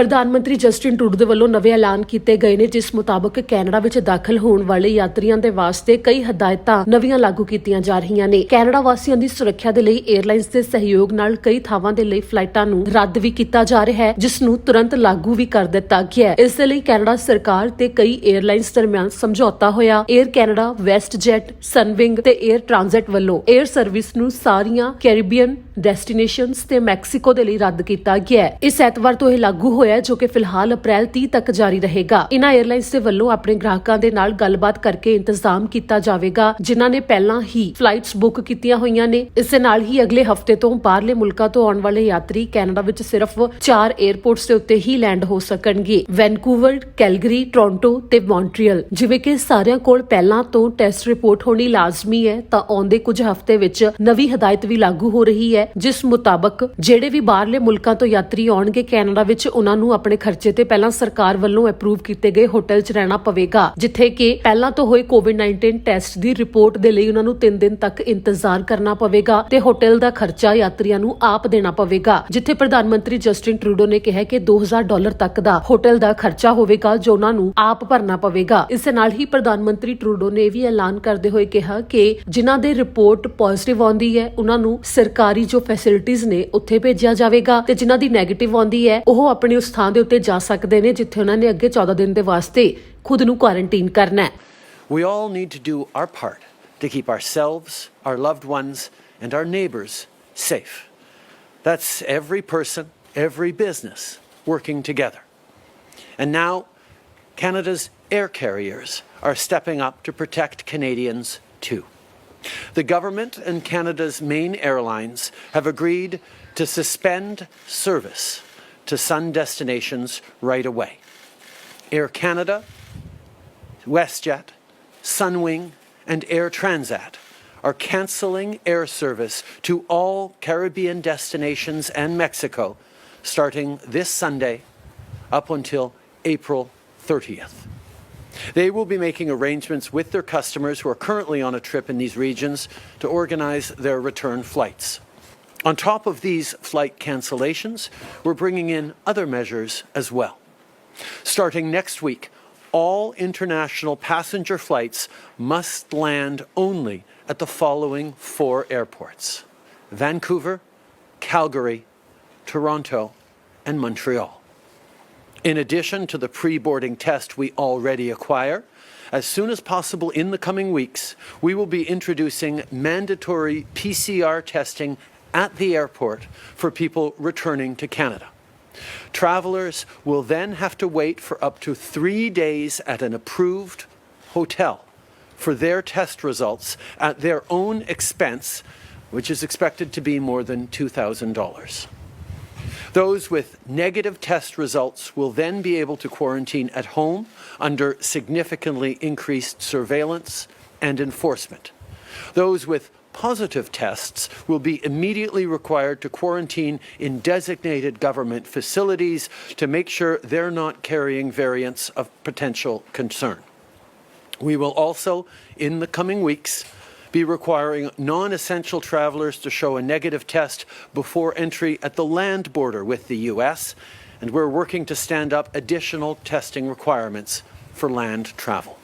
ਪ੍ਰਧਾਨ ਮੰਤਰੀ Justin Trudeau ਦੇ ਵੱਲੋਂ ਨਵੇਂ ਐਲਾਨ ਕੀਤੇ ਗਏ ਨੇ, ਜਿਸ ਮੁਤਾਬਕ ਕੈਨੇਡਾ ਵਿੱਚ ਦਾਖਲ ਹੋਣ ਵਾਲੇ ਯਾਤਰੀਆਂ ਦੇ ਵਾਸਤੇ ਕਈ ਹਦਾਇਤਾਂ ਨਵੀਆਂ ਲਾਗੂ ਕੀਤੀਆਂ ਜਾ ਰਹੀਆਂ ਨੇ। ਕੈਨੇਡਾ ਵਾਸੀਆਂ ਦੀ ਸੁਰੱਖਿਆ ਦੇ ਲਈ 에ਅਰਲਾਈਨਸ ਦੇ ਸਹਿਯੋਗ ਨਾਲ ਕਈ ਥਾਵਾਂ ਦੇ ਲਈ ਫਲਾਈਟਾਂ ਨੂੰ ਰੱਦ ਵੀ ਕੀਤਾ ਜਾ ਰਿਹਾ ਹੈ, ਜਿਸ ਨੂੰ ਤੁਰੰਤ ਲਾਗੂ ਵੀ ਕਰ ਦਿੱਤਾ ਗਿਆ ਹੈ। ਇਸ ਦੇ ਲਈ ਕੈਨੇਡਾ ਸਰਕਾਰ ਤੇ ਕਈ 에ਅਰਲਾਈਨਸ ਦਰਮਿਆਨ ਸਮਝੌਤਾ ਹੋਇਆ। 에ਅਰ ਕੈਨੇਡਾ, ਵੈਸਟ ਜੈਟ, ਸਨਵਿੰਗ ਤੇ 에ਅਰ ਟ੍ਰਾਂਜ਼ਿਟ ਵੱਲੋਂ 에ਅਰ ਸਰਵਿਸ ਨੂੰ ਸਾਰੀਆਂ ਕੈਰੀਬੀਅਨ ਡੈਸਟੀਨੇਸ਼ਨਸ ਤੇ ਮੈਕਸੀਕੋ ਦੇ ਲਈ ਰੱਦ ਕੀਤਾ ਗਿਆ ਹੈ। ਇਸ ਐਤਵਾਰ ਤੋਂ ਇਹ ਲਾਗੂ ਹੋਇਆ, ਜੋ ਕਿ ਫਿਲਹਾਲ ਅਪ੍ਰੈਲ 30 ਤੱਕ ਜਾਰੀ ਰਹੇਗਾ। ਇਨ੍ਹਾਂ 에ਅਰਲਾਈਨਸ ਦੇ ਵੱਲੋਂ ਆਪਣੇ ਗ੍ਰਾਹਕਾਂ ਦੇ ਨਾਲ ਗੱਲਬਾਤ ਕਰਕੇ ਇੰਤਜ਼ਾਮ ਕੀਤਾ ਜਾਵੇਗਾ, ਜਿਨ੍ਹਾਂ ਨੇ ਪਹਿਲਾਂ ਹੀ ਫਲਾਈਟਸ ਬੁੱਕ ਕੀਤੀਆਂ ਹੋਈਆਂ ਨੇ। ਇਸ ਦੇ ਨਾਲ ਹੀ ਅਗਲੇ ਹਫ਼ਤੇ ਤੋਂ ਬਾਹਰਲੇ ਮੁਲਕਾਂ ਤੋਂ ਆਉਣ ਵਾਲੇ ਯਾਤਰੀ ਕੈਨੇਡਾ ਵਿੱਚ ਸਿਰਫ 4 에ਅਰਪੋਰਟਸ ਦੇ ਉੱਤੇ ਹੀ ਲੈਂਡ ਹੋ ਸਕਣਗੇ: ਵੈਨਕੂਵਰ, ਕੈਲਗਰੀ, ਟੋਰਾਂਟੋ ਤੇ ਮੌਂਟਰੀਅਲ। ਜਿਵੇਂ ਕਿ ਸਾਰਿਆਂ ਕੋਲ ਪਹਿਲਾਂ ਤੋਂ ਟੈਸਟ ਰਿਪੋਰਟ ਹੋਣੀ ਲਾਜ਼ਮੀ ਹੈ, ਤਾਂ ਆਉਂਦੇ ਕੁਝ ਹਫ਼ਤੇ ਵਿੱਚ ਨਵੀਂ ਹਦਾਇਤ ਵੀ ਲਾਗੂ ਹੋ ਰਹੀ ਹੈ, ਜਿਸ ਮੁਤਾਬਕ ਜਿਹੜੇ ਵੀ ਬਾਹਰਲੇ ਮੁਲਕਾਂ ਤੋਂ ਯਾਤਰੀ ਆਉਣਗੇ ਕੈਨੇਡਾ ਵਿੱਚ, ਉਹਨਾਂ ਨੂੰ ਆਪਣੇ ਖਰਚੇ ਤੇ ਪਹਿਲਾਂ ਸਰਕਾਰ ਵੱਲੋਂ ਅਪਰੂਵ ਕੀਤੇ ਗਏ ਹੋਟਲ 'ਚ ਰਹਿਣਾ ਪਵੇਗਾ, ਜਿੱਥੇ ਕਿ ਪਹਿਲਾਂ ਤੋਂ ਹੋਏ ਕੋਵਿਡ-19 ਟੈਸਟ ਦੀ ਰਿਪੋਰਟ ਦੇ ਲਈ ਉਹਨਾਂ ਨੂੰ 3 ਦਿਨ ਤੱਕ ਇੰਤਜ਼ਾਰ ਕਰਨਾ ਪਵੇਗਾ ਤੇ ਹੋਟਲ ਦਾ ਖਰਚਾ ਯਾਤਰੀਆਂ ਨੂੰ ਆਪ ਦੇਣਾ ਪਵੇਗਾ। ਜਿੱਥੇ ਪ੍ਰਧਾਨ ਮੰਤਰੀ ਜਸਟਿਨ ਟਰੂਡੋ ਨੇ ਕਿਹਾ ਕਿ $2000 ਤੱਕ ਦਾ ਹੋਟਲ ਦਾ ਖਰਚਾ ਹੋਵੇਗਾ, ਜੋ ਉਹਨਾਂ ਨੂੰ ਆਪ ਭਰਨਾ ਪਵੇਗਾ। ਇਸ ਦੇ ਨਾਲ ਹੀ ਪ੍ਰਧਾਨ ਮੰਤਰੀ ਟਰੂਡੋ ਨੇ ਵੀ ਐਲਾਨ ਕਰਦੇ ਹੋਏ ਕਿਹਾ ਕਿ ਜਿਨ੍ਹਾਂ ਦੇ ਰਿਪੋਰਟ ਪੋਜ਼ਿਟਿਵ ਆਉਂਦੀ ਹੈ, ਉਹਨਾਂ ਨੂੰ ਸਰਕਾਰੀ ਜੋ ਫੈਸਿਲਿਟੀਜ਼ ਨੇ ਉੱਥੇ ਭੇਜਿਆ ਜਾਵੇਗਾ, ਤੇ ਜਿਨ੍ਹਾਂ ਦੀ ਨੈਗੇਟਿਵ ਆਉਂਦੀ ਹੈ ਉਹ ਆਪਣੇ ਉਸ ਥਾਂ ਦੇ ਉੱਤੇ ਜਾ ਸਕਦੇ ਨੇ, ਜਿੱਥੇ ਉਹਨਾਂ ਨੇ ਅੱਗੇ 14 ਦਿਨ ਦੇ ਵਾਸਤੇ ਖੁਦ ਨੂੰ ਕੁਆਰੰਟਾਈਨ ਕਰਨਾ ਹੈ। We all need to do our part to keep ourselves, our loved ones, and our neighbors safe. That's every person, every business working together. And now, Canada's air carriers are stepping up to protect Canadians too. The government and Canada's main airlines have agreed to suspend service to sun destinations right away. Air Canada, WestJet, Sunwing, and Air Transat are cancelling air service to all Caribbean destinations and Mexico starting this Sunday up until April 30th. They will be making arrangements with their customers who are currently on a trip in these regions to organize their return flights. On top of these flight cancellations, we're bringing in other measures as well. Starting next week, all international passenger flights must land only at the following 4 airports: Vancouver, Calgary, Toronto, and Montreal. In addition to the pre-boarding test we already acquire, as soon as possible in the coming weeks, we will be introducing mandatory PCR testing at the airport for people returning to Canada. Travelers will then have to wait for up to 3 days at an approved hotel for their test results at their own expense, which is expected to be more than $2,000. Those with negative test results will then be able to quarantine at home under significantly increased surveillance and enforcement. Those with positive tests will be immediately required to quarantine in designated government facilities to make sure they're not carrying variants of potential concern. We will also, in the coming weeks, be requiring non-essential travelers to show a negative test before entry at the land border with the US, and we're working to stand up additional testing requirements for land travel.